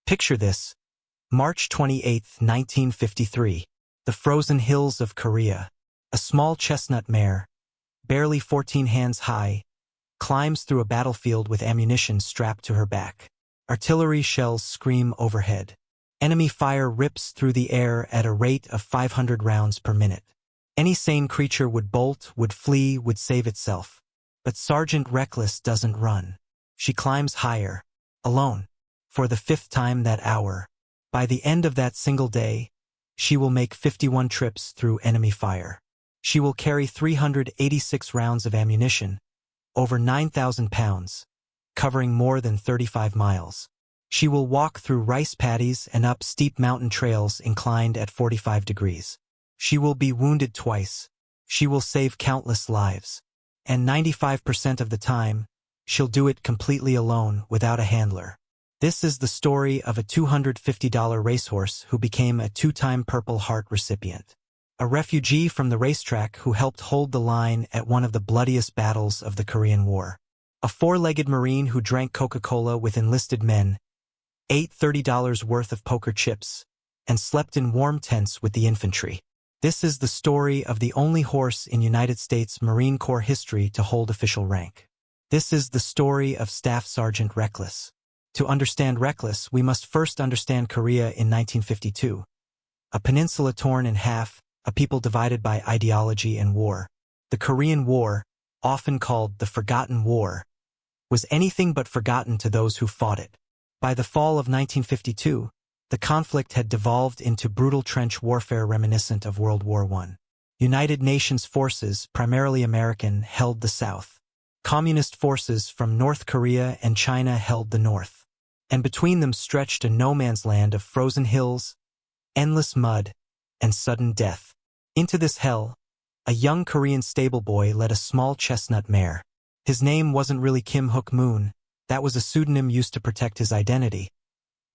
Picture this. March 28, 1953. The frozen hills of Korea. A small chestnut mare, barely 14 hands high, climbs through a battlefield with ammunition strapped to her back. Artillery shells scream overhead. Enemy fire rips through the air at a rate of 500 rounds per minute. Any sane creature would bolt, would flee, would save itself. But Sergeant Reckless doesn't run. She climbs higher, alone, for the 5th time that hour. By the end of that single day, she will make 51 trips through enemy fire. She will carry 386 rounds of ammunition, over 9,000 pounds, covering more than 35 miles. She will walk through rice paddies and up steep mountain trails inclined at 45 degrees. She will be wounded twice. She will save countless lives. And 95% of the time, she'll do it completely alone without a handler. This is the story of a $250 racehorse who became a 2-time Purple Heart recipient. A refugee from the racetrack who helped hold the line at one of the bloodiest battles of the Korean War. A 4-legged Marine who drank Coca-Cola with enlisted men, ate $30 worth of poker chips, and slept in warm tents with the infantry. This is the story of the only horse in United States Marine Corps history to hold official rank. This is the story of Staff Sergeant Reckless. To understand Reckless, we must first understand Korea in 1952. A peninsula torn in half, a people divided by ideology and war. The Korean War, often called the Forgotten War, was anything but forgotten to those who fought it. By the fall of 1952, the conflict had devolved into brutal trench warfare reminiscent of World War I. United Nations forces, primarily American, held the South. Communist forces from North Korea and China held the North. And between them stretched a no-man's land of frozen hills, endless mud, and sudden death. Into this hell, a young Korean stableboy led a small chestnut mare. His name wasn't really Kim Hook-moon, that was a pseudonym used to protect his identity.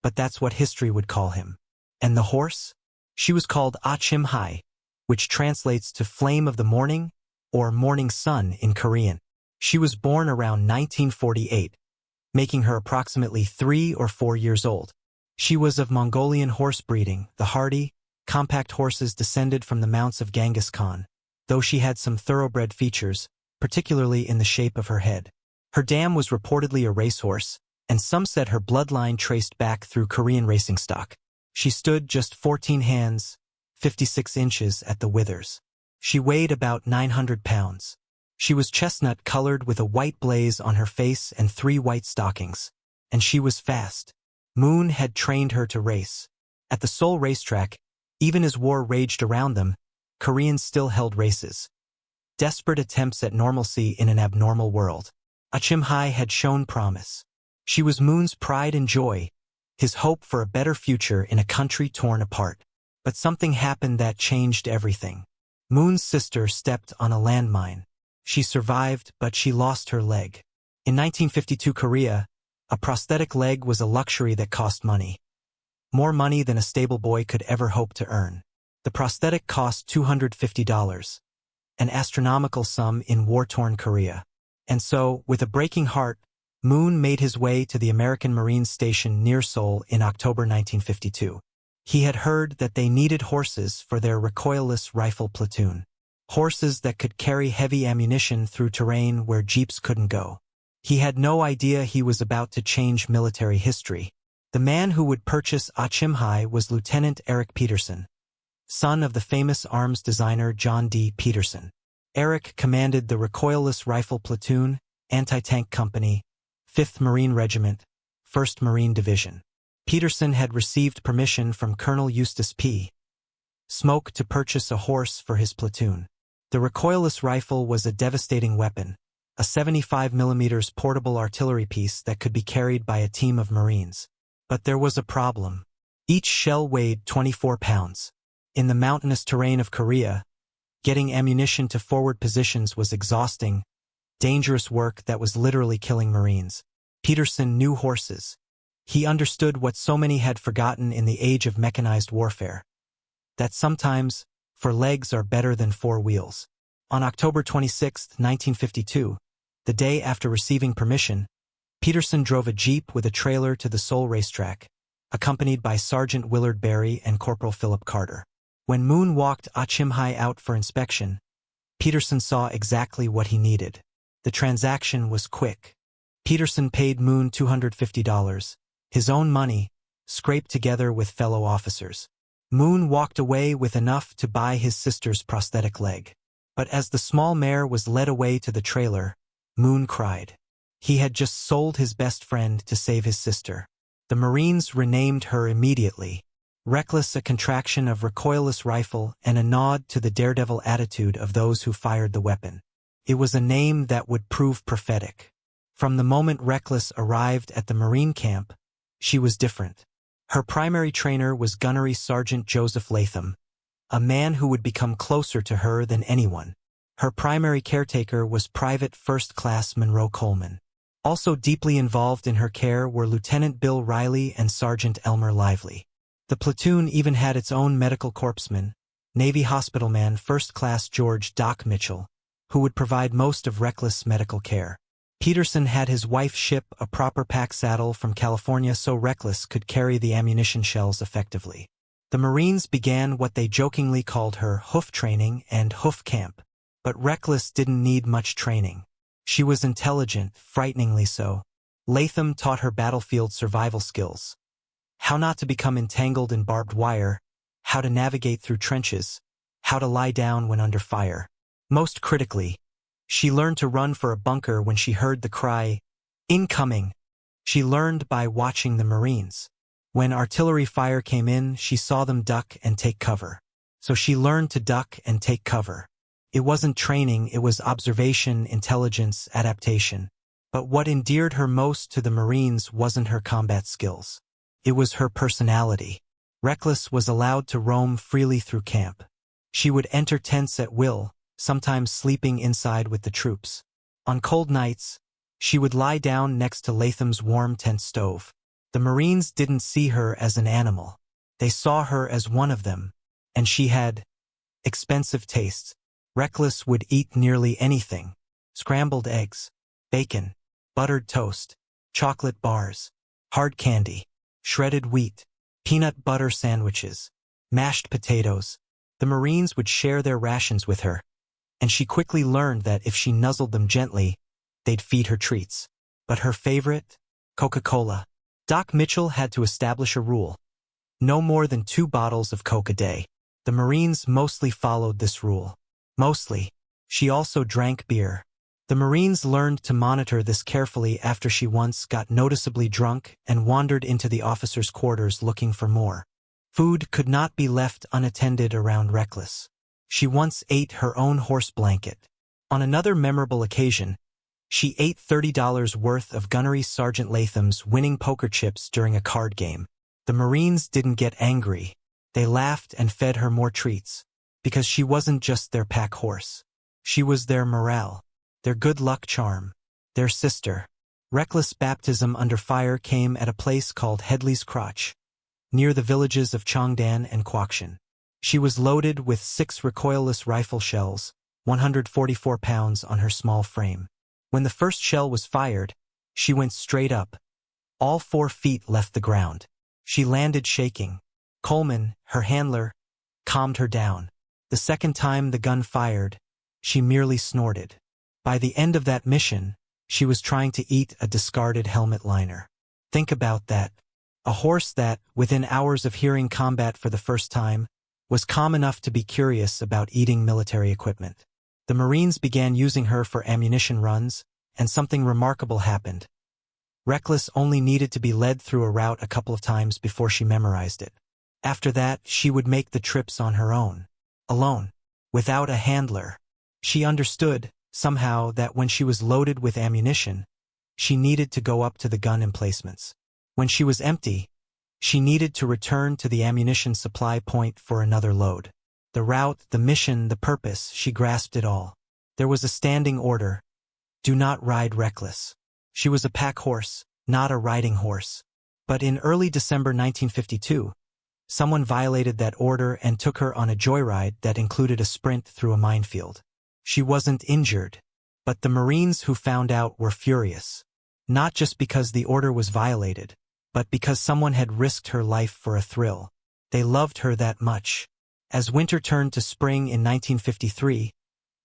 But that's what history would call him. And the horse? She was called Achim-hae, which translates to Flame of the Morning, or Morning Sun in Korean. She was born around 1948, making her approximately 3 or 4 years old. She was of Mongolian horse breeding, the hardy, compact horses descended from the mounts of Genghis Khan, though she had some thoroughbred features, particularly in the shape of her head. Her dam was reportedly a racehorse, and some said her bloodline traced back through Korean racing stock. She stood just 14 hands, 56 inches at the withers. She weighed about 900 pounds. She was chestnut-colored with a white blaze on her face and 3 white stockings. And she was fast. Moon had trained her to race. At the Seoul racetrack, even as war raged around them, Koreans still held races. Desperate attempts at normalcy in an abnormal world. Achim-hae had shown promise. She was Moon's pride and joy, his hope for a better future in a country torn apart. But something happened that changed everything. Moon's sister stepped on a landmine. She survived, but she lost her leg. In 1952 Korea, a prosthetic leg was a luxury that cost money. More money than a stableboy could ever hope to earn. The prosthetic cost $250, an astronomical sum in war-torn Korea. And so, with a breaking heart, Moon made his way to the American Marines station near Seoul in October 1952. He had heard that they needed horses for their recoilless rifle platoon. Horses that could carry heavy ammunition through terrain where jeeps couldn't go. He had no idea he was about to change military history. The man who would purchase Achim-hae was Lieutenant Eric Peterson, son of the famous arms designer John D. Peterson. Eric commanded the recoilless rifle platoon, anti-tank company, 5th Marine Regiment, 1st Marine Division. Peterson had received permission from Colonel Eustace P. Smoke to purchase a horse for his platoon. The recoilless rifle was a devastating weapon, a 75mm portable artillery piece that could be carried by a team of Marines. But there was a problem. Each shell weighed 24 pounds. In the mountainous terrain of Korea, getting ammunition to forward positions was exhausting, dangerous work that was literally killing Marines. Peterson knew horses. He understood what so many had forgotten in the age of mechanized warfare. That sometimes, 4 legs are better than 4 wheels. On October 26, 1952, the day after receiving permission, Peterson drove a jeep with a trailer to the Seoul racetrack. accompanied by Sergeant Willard Berry and Corporal Philip Carter. When Moon walked Achimhai out for inspection, Peterson saw exactly what he needed. The transaction was quick. Peterson paid Moon $250, his own money, scraped together with fellow officers. Moon walked away with enough to buy his sister's prosthetic leg. But as the small mare was led away to the trailer, Moon cried. He had just sold his best friend to save his sister. The Marines renamed her immediately. Reckless, a contraction of recoilless rifle and a nod to the daredevil attitude of those who fired the weapon. It was a name that would prove prophetic. From the moment Reckless arrived at the Marine camp, she was different. Her primary trainer was Gunnery Sergeant Joseph Latham, a man who would become closer to her than anyone. Her primary caretaker was Private First Class Monroe Coleman. Also deeply involved in her care were Lieutenant Bill Riley and Sergeant Elmer Lively. The platoon even had its own medical corpsman, Navy hospitalman First Class George Doc Mitchell, who would provide most of Reckless' medical care. Peterson had his wife ship a proper pack saddle from California so Reckless could carry the ammunition shells effectively. The Marines began what they jokingly called her hoof training and hoof camp. But Reckless didn't need much training. She was intelligent, frighteningly so. Latham taught her battlefield survival skills. How not to become entangled in barbed wire, how to navigate through trenches, how to lie down when under fire. Most critically, she learned to run for a bunker when she heard the cry, "Incoming!" She learned by watching the Marines. When artillery fire came in, she saw them duck and take cover. So she learned to duck and take cover. It wasn't training, it was observation, intelligence, adaptation. But what endeared her most to the Marines wasn't her combat skills. It was her personality. Reckless was allowed to roam freely through camp. She would enter tents at will, sometimes sleeping inside with the troops. On cold nights, she would lie down next to Latham's warm tent stove. The Marines didn't see her as an animal. They saw her as one of them, and she had expensive tastes. Reckless would eat nearly anything: scrambled eggs, bacon, buttered toast, chocolate bars, hard candy, shredded wheat, peanut butter sandwiches, mashed potatoes. The Marines would share their rations with her, and she quickly learned that if she nuzzled them gently, they'd feed her treats. But her favorite? Coca-Cola. Doc Mitchell had to establish a rule: no more than 2 bottles of Coke a day. The Marines mostly followed this rule. Mostly. She also drank beer. The Marines learned to monitor this carefully after she once got noticeably drunk and wandered into the officers' quarters looking for more. Food could not be left unattended around Reckless. She once ate her own horse blanket. On another memorable occasion, she ate $30 worth of Gunnery Sergeant Latham's winning poker chips during a card game. The Marines didn't get angry. They laughed and fed her more treats. Because she wasn't just their pack horse. She was their morale, their good luck charm, their sister. Reckless' baptism under fire came at a place called Headley's Crotch, near the villages of Chongdan and Quakshan. She was loaded with 6 recoilless rifle shells, 144 pounds on her small frame. When the first shell was fired, she went straight up. All 4 feet left the ground. She landed shaking. Coleman, her handler, calmed her down. The second time the gun fired, she merely snorted. By the end of that mission, she was trying to eat a discarded helmet liner. Think about that. A horse that, within hours of hearing combat for the first time, was calm enough to be curious about eating military equipment. The Marines began using her for ammunition runs, and something remarkable happened. Reckless only needed to be led through a route a couple of times before she memorized it. After that, she would make the trips on her own. Alone, without a handler. She understood, somehow, that when she was loaded with ammunition, she needed to go up to the gun emplacements. When she was empty, she needed to return to the ammunition supply point for another load. The route, the mission, the purpose, she grasped it all. There was a standing order: do not ride Reckless. She was a pack horse, not a riding horse. But in early December 1952, someone violated that order and took her on a joyride that included a sprint through a minefield. She wasn't injured, but the Marines who found out were furious. Not just because the order was violated, but because someone had risked her life for a thrill. They loved her that much. As winter turned to spring in 1953,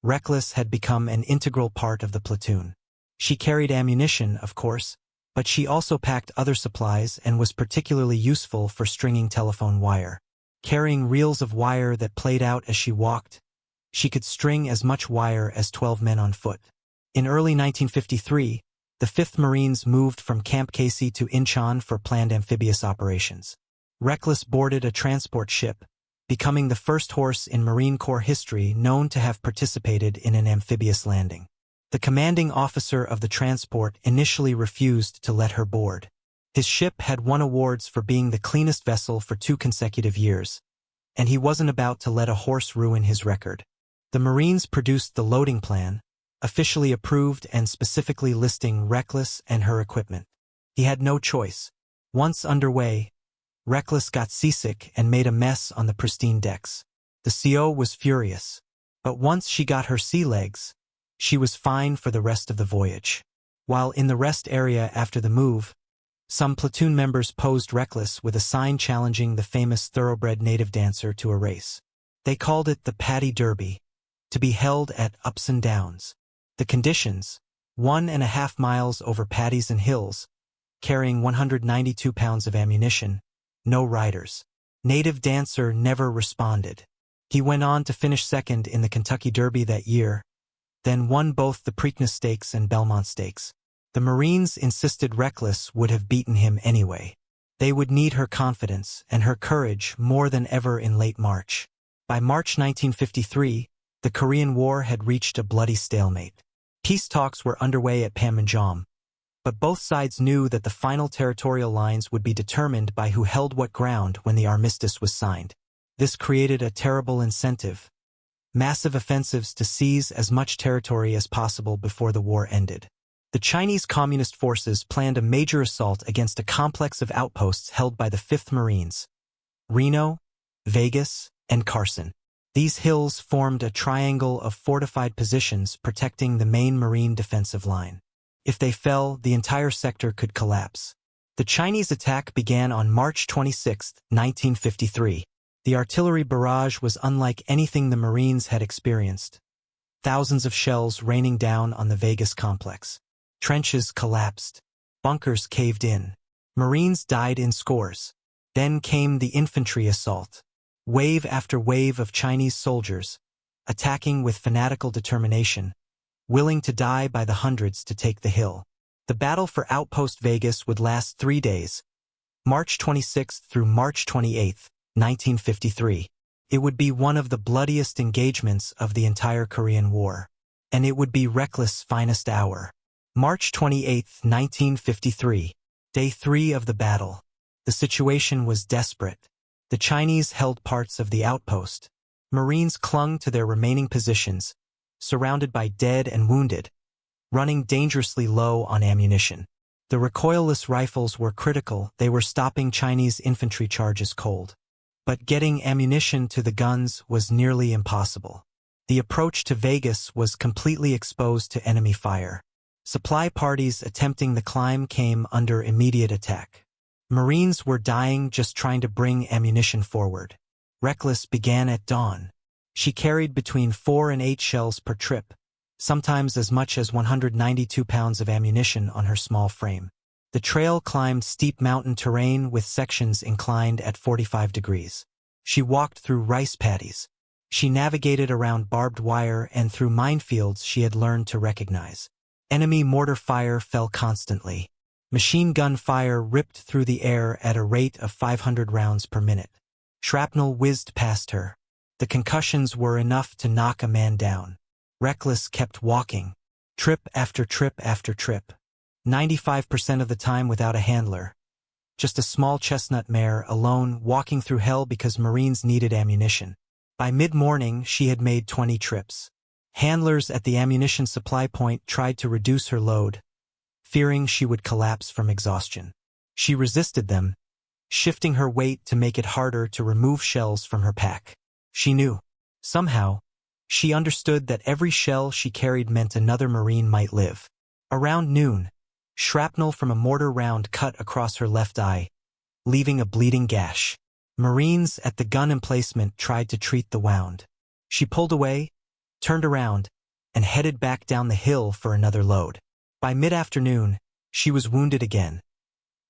Reckless had become an integral part of the platoon. She carried ammunition, of course, but she also packed other supplies and was particularly useful for stringing telephone wire. Carrying reels of wire that played out as she walked, she could string as much wire as 12 men on foot. In early 1953, the 5th Marines moved from Camp Casey to Incheon for planned amphibious operations. Reckless boarded a transport ship, becoming the first horse in Marine Corps history known to have participated in an amphibious landing. The commanding officer of the transport initially refused to let her board. His ship had won awards for being the cleanest vessel for 2 consecutive years, and he wasn't about to let a horse ruin his record. The Marines produced the loading plan, officially approved and specifically listing Reckless and her equipment. He had no choice. Once underway, Reckless got seasick and made a mess on the pristine decks. The CO was furious, but once she got her sea legs, she was fine for the rest of the voyage. While in the rest area after the move, some platoon members posed Reckless with a sign challenging the famous thoroughbred native dancer to a race. They called it the Paddy Derby, to be held at Ups and Downs. The conditions: 1.5 miles over paddies and hills, carrying 192 pounds of ammunition, no riders. Native dancer never responded. He went on to finish second in the Kentucky Derby that year, then won both the Preakness Stakes and Belmont Stakes. The Marines insisted Reckless would have beaten him anyway. They would need her confidence and her courage more than ever in late March. By March 1953, the Korean War had reached a bloody stalemate. Peace talks were underway at Panmunjom, but both sides knew that the final territorial lines would be determined by who held what ground when the armistice was signed. This created a terrible incentive: massive offensives to seize as much territory as possible before the war ended. The Chinese Communist forces planned a major assault against a complex of outposts held by the 5th Marines: Reno, Vegas, and Carson. These hills formed a triangle of fortified positions protecting the main Marine defensive line. If they fell, the entire sector could collapse. The Chinese attack began on March 26, 1953. The artillery barrage was unlike anything the Marines had experienced. Thousands of shells raining down on the Vegas complex. Trenches collapsed. Bunkers caved in. Marines died in scores. Then came the infantry assault. Wave after wave of Chinese soldiers, attacking with fanatical determination, willing to die by the hundreds to take the hill. The battle for Outpost Vegas would last 3 days, March 26 through March 28, 1953. It would be one of the bloodiest engagements of the entire Korean War. And it would be Reckless' finest hour. March 28, 1953. Day 3 of the battle. The situation was desperate. The Chinese held parts of the outpost. Marines clung to their remaining positions, surrounded by dead and wounded, running dangerously low on ammunition. The recoilless rifles were critical. They were stopping Chinese infantry charges cold. But getting ammunition to the guns was nearly impossible. The approach to Vegas was completely exposed to enemy fire. Supply parties attempting the climb came under immediate attack. Marines were dying just trying to bring ammunition forward. Reckless began at dawn. She carried between 4 and 8 shells per trip, sometimes as much as 192 pounds of ammunition on her small frame. The trail climbed steep mountain terrain with sections inclined at 45 degrees. She walked through rice paddies. She navigated around barbed wire and through minefields she had learned to recognize. Enemy mortar fire fell constantly. Machine gun fire ripped through the air at a rate of 500 rounds per minute. Shrapnel whizzed past her. The concussions were enough to knock a man down. Reckless kept walking, trip after trip after trip. 95% of the time without a handler. Just a small chestnut mare alone walking through hell because Marines needed ammunition. By mid-morning, she had made 20 trips. Handlers at the ammunition supply point tried to reduce her load, fearing she would collapse from exhaustion. She resisted them, shifting her weight to make it harder to remove shells from her pack. She knew. Somehow, she understood that every shell she carried meant another Marine might live. Around noon, Shrapnel from a mortar round cut across her left eye, leaving a bleeding gash. Marines at the gun emplacement tried to treat the wound. She pulled away, turned around, and headed back down the hill for another load. By mid-afternoon, she was wounded again.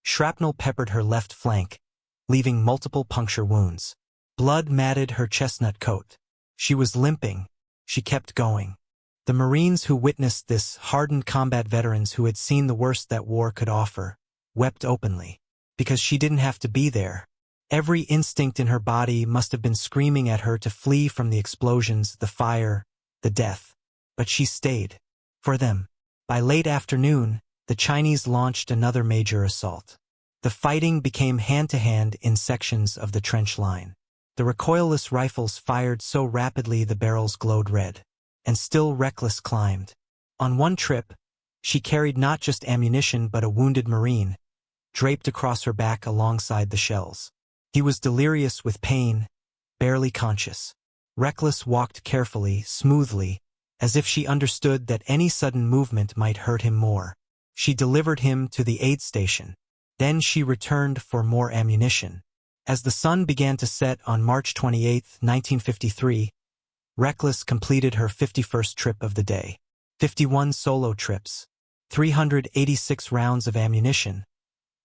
Shrapnel peppered her left flank, leaving multiple puncture wounds. Blood matted her chestnut coat. She was limping. She kept going. The Marines who witnessed this, hardened combat veterans who had seen the worst that war could offer, wept openly. Because she didn't have to be there. Every instinct in her body must have been screaming at her to flee from the explosions, the fire, the death. But she stayed. For them. By late afternoon, the Chinese launched another major assault. The fighting became hand-to-hand in sections of the trench line. The recoilless rifles fired so rapidly the barrels glowed red. And still Reckless climbed. On one trip, she carried not just ammunition but a wounded Marine, draped across her back alongside the shells. He was delirious with pain, barely conscious. Reckless walked carefully, smoothly, as if she understood that any sudden movement might hurt him more. She delivered him to the aid station. Then she returned for more ammunition. As the sun began to set on March 28, 1953, Reckless completed her 51st trip of the day. 51 solo trips, 386 rounds of ammunition,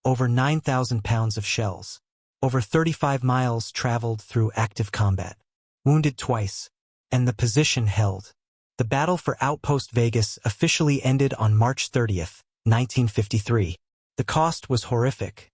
over 9,000 pounds of shells, over 35 miles traveled through active combat, wounded twice, and the position held. The battle for Outpost Vegas officially ended on March 30, 1953. The cost was horrific.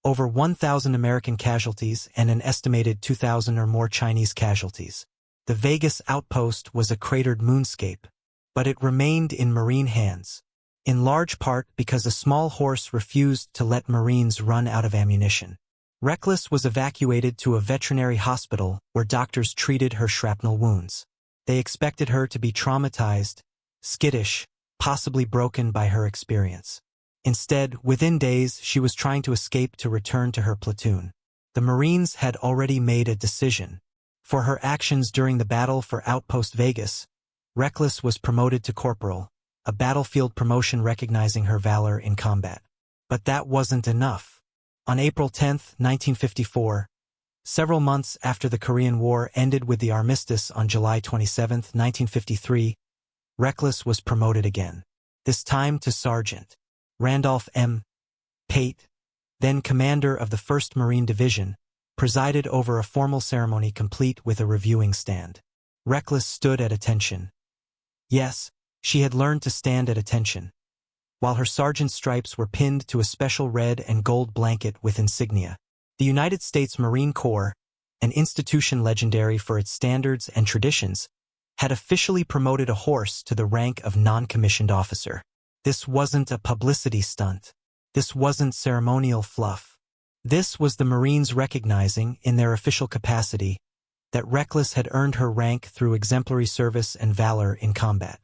Over 1,000 American casualties and an estimated 2,000 or more Chinese casualties. The Vegas outpost was a cratered moonscape, but it remained in Marine hands, in large part because a small horse refused to let Marines run out of ammunition. Reckless was evacuated to a veterinary hospital where doctors treated her shrapnel wounds. They expected her to be traumatized, skittish, possibly broken by her experience. Instead, within days, she was trying to escape to return to her platoon. The Marines had already made a decision. For her actions during the battle for Outpost Vegas, Reckless was promoted to corporal, a battlefield promotion recognizing her valor in combat. But that wasn't enough. On April 10, 1954, several months after the Korean War ended with the armistice on July 27, 1953, Reckless was promoted again. This time to Sergeant. Randolph M. Pate, then commander of the 1st Marine Division, presided over a formal ceremony complete with a reviewing stand. Reckless stood at attention. Yes, she had learned to stand at attention. While her sergeant's stripes were pinned to a special red and gold blanket with insignia. The United States Marine Corps, an institution legendary for its standards and traditions, had officially promoted a horse to the rank of non-commissioned officer. This wasn't a publicity stunt. This wasn't ceremonial fluff. This was the Marines recognizing, in their official capacity, that Reckless had earned her rank through exemplary service and valor in combat.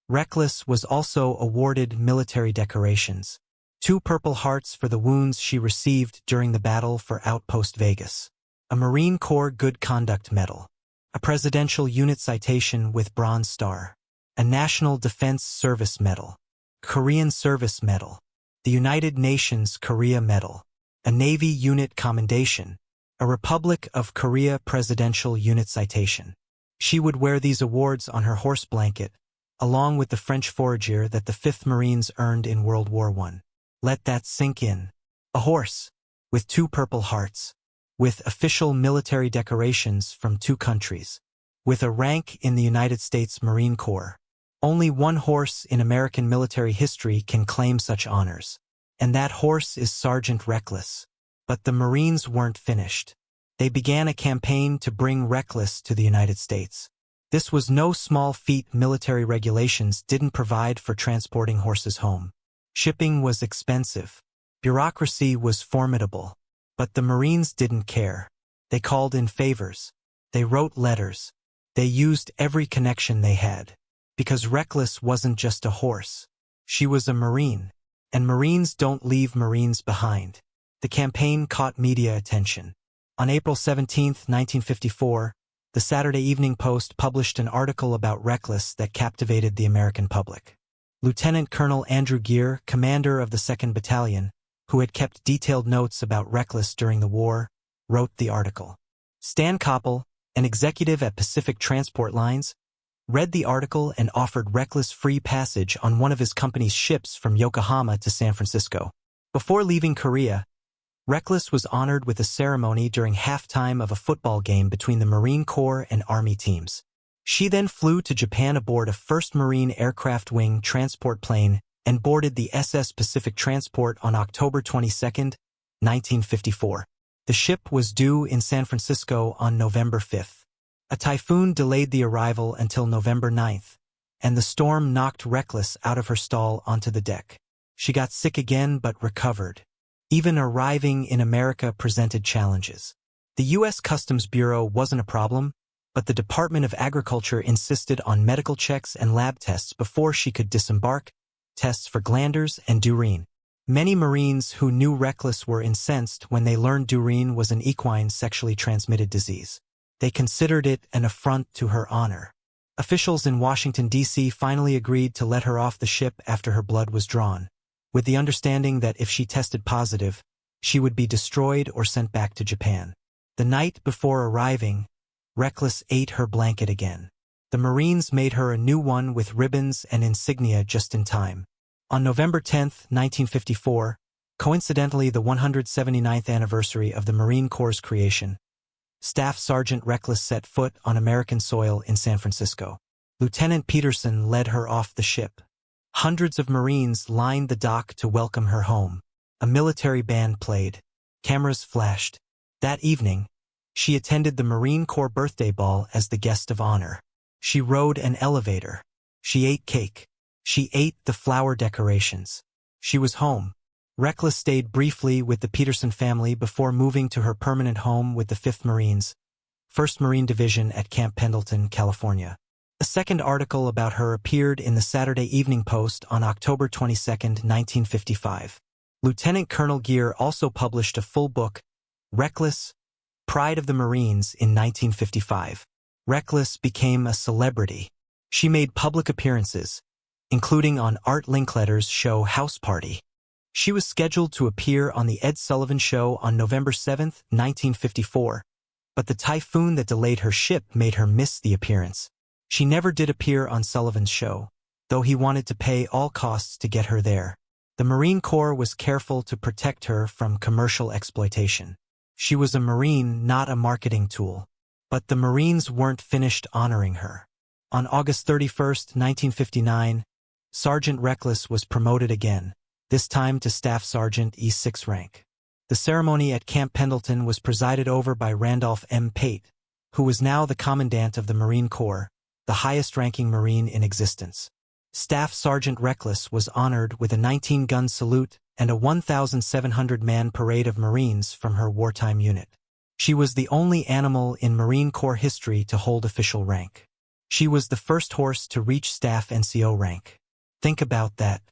Reckless was also awarded military decorations. 2 Purple Hearts for the wounds she received during the battle for Outpost Vegas. A Marine Corps Good Conduct Medal. A Presidential Unit Citation with Bronze Star. A National Defense Service Medal. Korean Service Medal. The United Nations Korea Medal. A Navy Unit Commendation. A Republic of Korea Presidential Unit Citation. She would wear these awards on her horse blanket, along with the French forager that the 5th Marines earned in World War I. Let that sink in. A horse, with 2 Purple Hearts, with official military decorations from 2 countries, with a rank in the United States Marine Corps. Only one horse in American military history can claim such honors, and that horse is Sergeant Reckless. But the Marines weren't finished. They began a campaign to bring Reckless to the United States. This was no small feat. Military regulations didn't provide for transporting horses home. Shipping was expensive. Bureaucracy was formidable. But the Marines didn't care. They called in favors. They wrote letters. They used every connection they had. Because Reckless wasn't just a horse. She was a Marine. And Marines don't leave Marines behind. The campaign caught media attention. On April 17, 1954, the Saturday Evening Post published an article about Reckless that captivated the American public. Lieutenant Colonel Andrew Geer, commander of the 2nd Battalion, who had kept detailed notes about Reckless during the war, wrote the article. Stan Koppel, an executive at Pacific Transport Lines, read the article and offered Reckless free passage on one of his company's ships from Yokohama to San Francisco. Before leaving Korea, Reckless was honored with a ceremony during halftime of a football game between the Marine Corps and Army teams. She then flew to Japan aboard a 1st Marine Aircraft Wing transport plane and boarded the SS Pacific Transport on October 22, 1954. The ship was due in San Francisco on November 5. A typhoon delayed the arrival until November 9, and the storm knocked Reckless out of her stall onto the deck. She got sick again but recovered. Even arriving in America presented challenges. The U.S. Customs Bureau wasn't a problem, but the Department of Agriculture insisted on medical checks and lab tests before she could disembark, tests for glanders and durine. Many Marines who knew Reckless were incensed when they learned durine was an equine sexually transmitted disease. They considered it an affront to her honor. Officials in Washington, D.C. finally agreed to let her off the ship after her blood was drawn, with the understanding that if she tested positive, she would be destroyed or sent back to Japan. The night before arriving, Reckless ate her blanket again. The Marines made her a new one with ribbons and insignia just in time. On November 10, 1954, coincidentally the 179th anniversary of the Marine Corps' creation, Staff Sergeant Reckless set foot on American soil in San Francisco. Lieutenant Peterson led her off the ship. Hundreds of Marines lined the dock to welcome her home. A military band played. Cameras flashed. That evening, she attended the Marine Corps birthday ball as the guest of honor. She rode an elevator. She ate cake. She ate the flower decorations. She was home. Reckless stayed briefly with the Peterson family before moving to her permanent home with the 5th Marines, 1st Marine Division at Camp Pendleton, California. A second article about her appeared in the Saturday Evening Post on October 22, 1955. Lieutenant Colonel Geer also published a full book, Reckless, Pride of the Marines, in 1955. Reckless became a celebrity. She made public appearances, including on Art Linkletter's show House Party. She was scheduled to appear on The Ed Sullivan Show on November 7, 1954, but the typhoon that delayed her ship made her miss the appearance. She never did appear on Sullivan's show, though he wanted to pay all costs to get her there. The Marine Corps was careful to protect her from commercial exploitation. She was a Marine, not a marketing tool. But the Marines weren't finished honoring her. On August 31, 1959, Sergeant Reckless was promoted again, this time to Staff Sergeant E6 rank. The ceremony at Camp Pendleton was presided over by Randolph M. Pate, who was now the Commandant of the Marine Corps, the highest-ranking Marine in existence. Staff Sergeant Reckless was honored with a 19-gun salute and a 1,700-man parade of Marines from her wartime unit. She was the only animal in Marine Corps history to hold official rank. She was the first horse to reach Staff NCO rank. Think about that.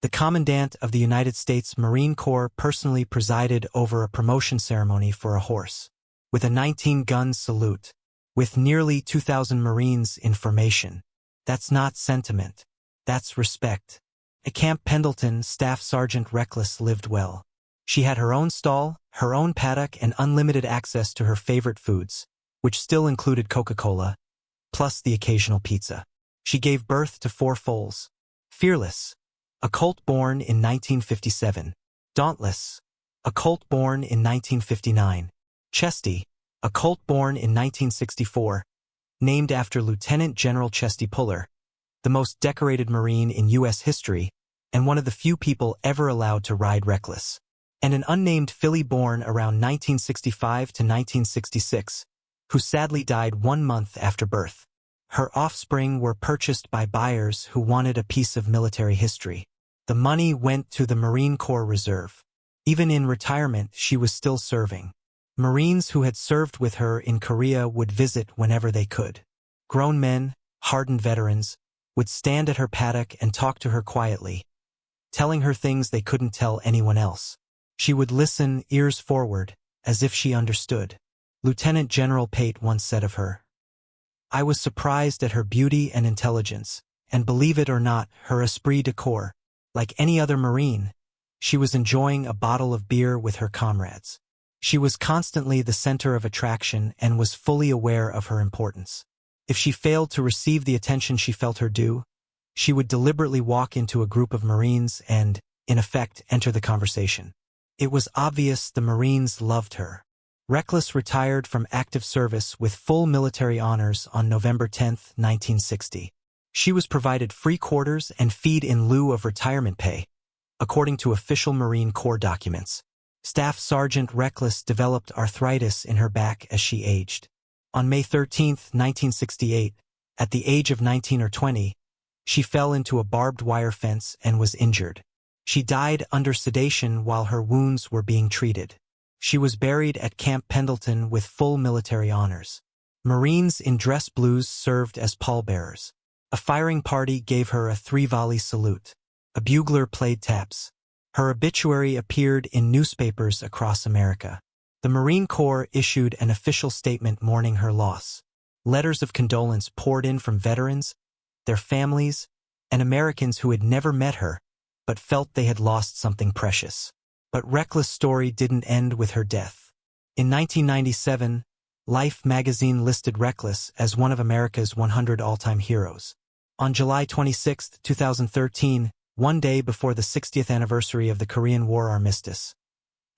The Commandant of the United States Marine Corps personally presided over a promotion ceremony for a horse, with a 19-gun salute, with nearly 2,000 Marines in formation. That's not sentiment. That's respect. At Camp Pendleton, Staff Sergeant Reckless lived well. She had her own stall, her own paddock, and unlimited access to her favorite foods, which still included Coca-Cola, plus the occasional pizza. She gave birth to 4 foals. Fearless, a colt born in 1957. Dauntless, a colt born in 1959. Chesty, a colt born in 1964, named after Lieutenant General Chesty Puller, the most decorated Marine in U.S. history, and one of the few people ever allowed to ride Reckless. And an unnamed filly born around 1965 to 1966, who sadly died 1 month after birth. Her offspring were purchased by buyers who wanted a piece of military history. The money went to the Marine Corps Reserve. Even in retirement, she was still serving. Marines who had served with her in Korea would visit whenever they could. Grown men, hardened veterans, would stand at her paddock and talk to her quietly, telling her things they couldn't tell anyone else. She would listen, ears forward, as if she understood. Lieutenant General Pate once said of her, "I was surprised at her beauty and intelligence, and believe it or not, her esprit de corps. Like any other Marine, she was enjoying a bottle of beer with her comrades. She was constantly the center of attraction and was fully aware of her importance. If she failed to receive the attention she felt her due, she would deliberately walk into a group of Marines and, in effect, enter the conversation. It was obvious the Marines loved her. Reckless retired from active service with full military honors on November 10, 1960. She was provided free quarters and feed in lieu of retirement pay, according to official Marine Corps documents. Staff Sergeant Reckless developed arthritis in her back as she aged. On May 13, 1968, at the age of 19 or 20, she fell into a barbed wire fence and was injured. She died under sedation while her wounds were being treated. She was buried at Camp Pendleton with full military honors. Marines in dress blues served as pallbearers. A firing party gave her a 3-volley salute. A bugler played taps. Her obituary appeared in newspapers across America. The Marine Corps issued an official statement mourning her loss. Letters of condolence poured in from veterans, their families, and Americans who had never met her, but felt they had lost something precious. But Reckless' story didn't end with her death. In 1997, Life magazine listed Reckless as one of America's 100 all-time heroes. On July 26, 2013, one day before the 60th anniversary of the Korean War armistice,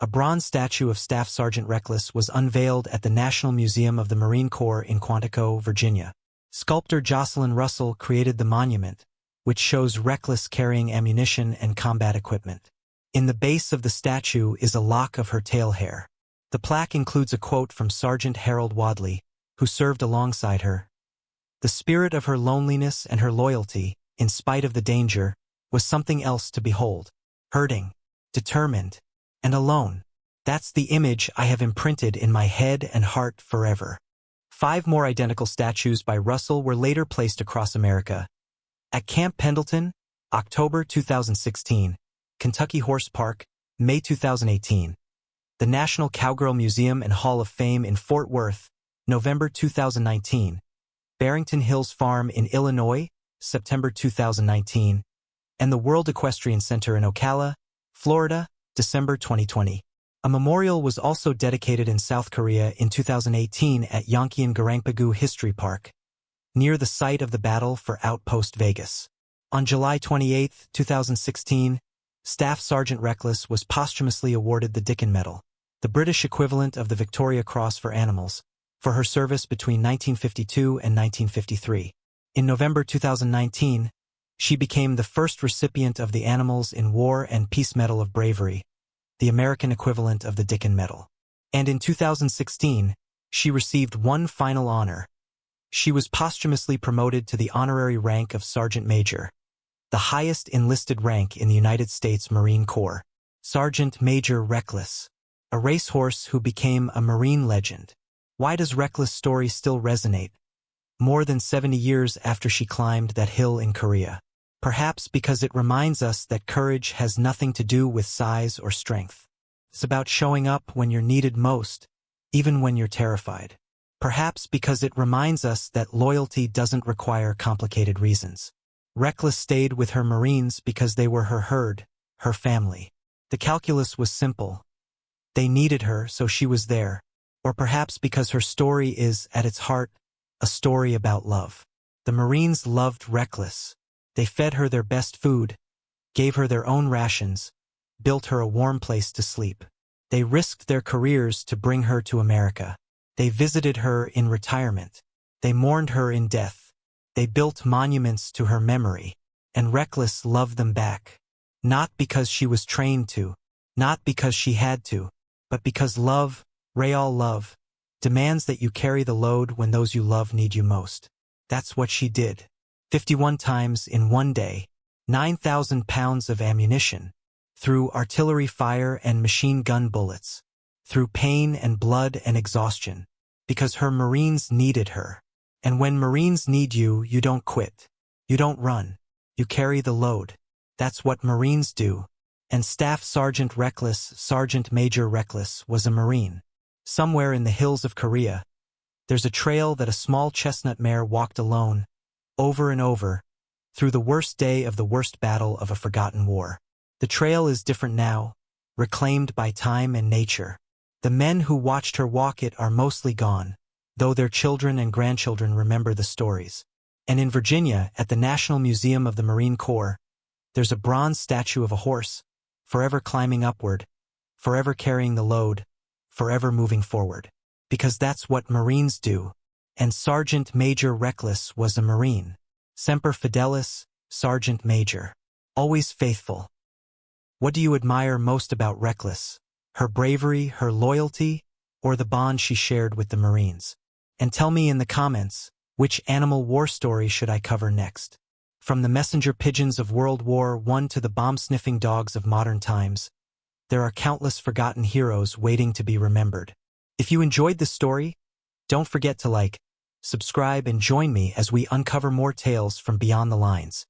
a bronze statue of Staff Sergeant Reckless was unveiled at the National Museum of the Marine Corps in Quantico, Virginia. Sculptor Jocelyn Russell created the monument, which shows Reckless carrying ammunition and combat equipment. In the base of the statue is a lock of her tail hair. The plaque includes a quote from Sergeant Harold Wadley, who served alongside her. The spirit of her loneliness and her loyalty, in spite of the danger, was something else to behold. Hurting, determined, and alone. That's the image I have imprinted in my head and heart forever. 5 more identical statues by Russell were later placed across America. At Camp Pendleton, October 2016. Kentucky Horse Park, May 2018. The National Cowgirl Museum and Hall of Fame in Fort Worth, November 2019. Barrington Hills Farm in Illinois, September 2019. And the World Equestrian Center in Ocala, Florida, December 2020. A memorial was also dedicated in South Korea in 2018 at Yongkyeon Garangpagu History Park, near the site of the Battle for Outpost Vegas. On July 28, 2016, Staff Sergeant Reckless was posthumously awarded the Dickin Medal, the British equivalent of the Victoria Cross for animals, for her service between 1952 and 1953. In November 2019, she became the first recipient of the Animals in War and Peace Medal of Bravery, the American equivalent of the Dickin Medal. And in 2016, she received one final honor. She was posthumously promoted to the honorary rank of Sergeant Major, the highest enlisted rank in the United States Marine Corps. Sergeant Major Reckless, a racehorse who became a Marine legend. Why does Reckless' story still resonate, more than 70 years after she climbed that hill in Korea? Perhaps because it reminds us that courage has nothing to do with size or strength. It's about showing up when you're needed most, even when you're terrified. Perhaps because it reminds us that loyalty doesn't require complicated reasons. Reckless stayed with her Marines because they were her herd, her family. The calculus was simple. They needed her, so she was there. Or perhaps because her story is, at its heart, a story about love. The Marines loved Reckless. They fed her their best food, gave her their own rations, built her a warm place to sleep. They risked their careers to bring her to America. They visited her in retirement. They mourned her in death. They built monuments to her memory, and Reckless loved them back. Not because she was trained to, not because she had to, but because love, real love, demands that you carry the load when those you love need you most. That's what she did. 51 times in one day, 9,000 pounds of ammunition, through artillery fire and machine gun bullets, through pain and blood and exhaustion, because her Marines needed her. And when Marines need you, you don't quit. You don't run. You carry the load. That's what Marines do. And Staff Sergeant Reckless, Sergeant Major Reckless, was a Marine. Somewhere in the hills of Korea, there's a trail that a small chestnut mare walked alone, over and over, through the worst day of the worst battle of a forgotten war. The trail is different now, reclaimed by time and nature. The men who watched her walk it are mostly gone, though their children and grandchildren remember the stories. And in Virginia, at the National Museum of the Marine Corps, there's a bronze statue of a horse, forever climbing upward, forever carrying the load, forever moving forward. Because that's what Marines do. And Sergeant Major Reckless was a Marine. Semper Fidelis, Sergeant Major. Always faithful. What do you admire most about Reckless? Her bravery, her loyalty, or the bond she shared with the Marines? And tell me in the comments, which animal war story should I cover next? From the messenger pigeons of World War I to the bomb-sniffing dogs of modern times, there are countless forgotten heroes waiting to be remembered. If you enjoyed this story, don't forget to like, subscribe, and join me as we uncover more tales from beyond the lines.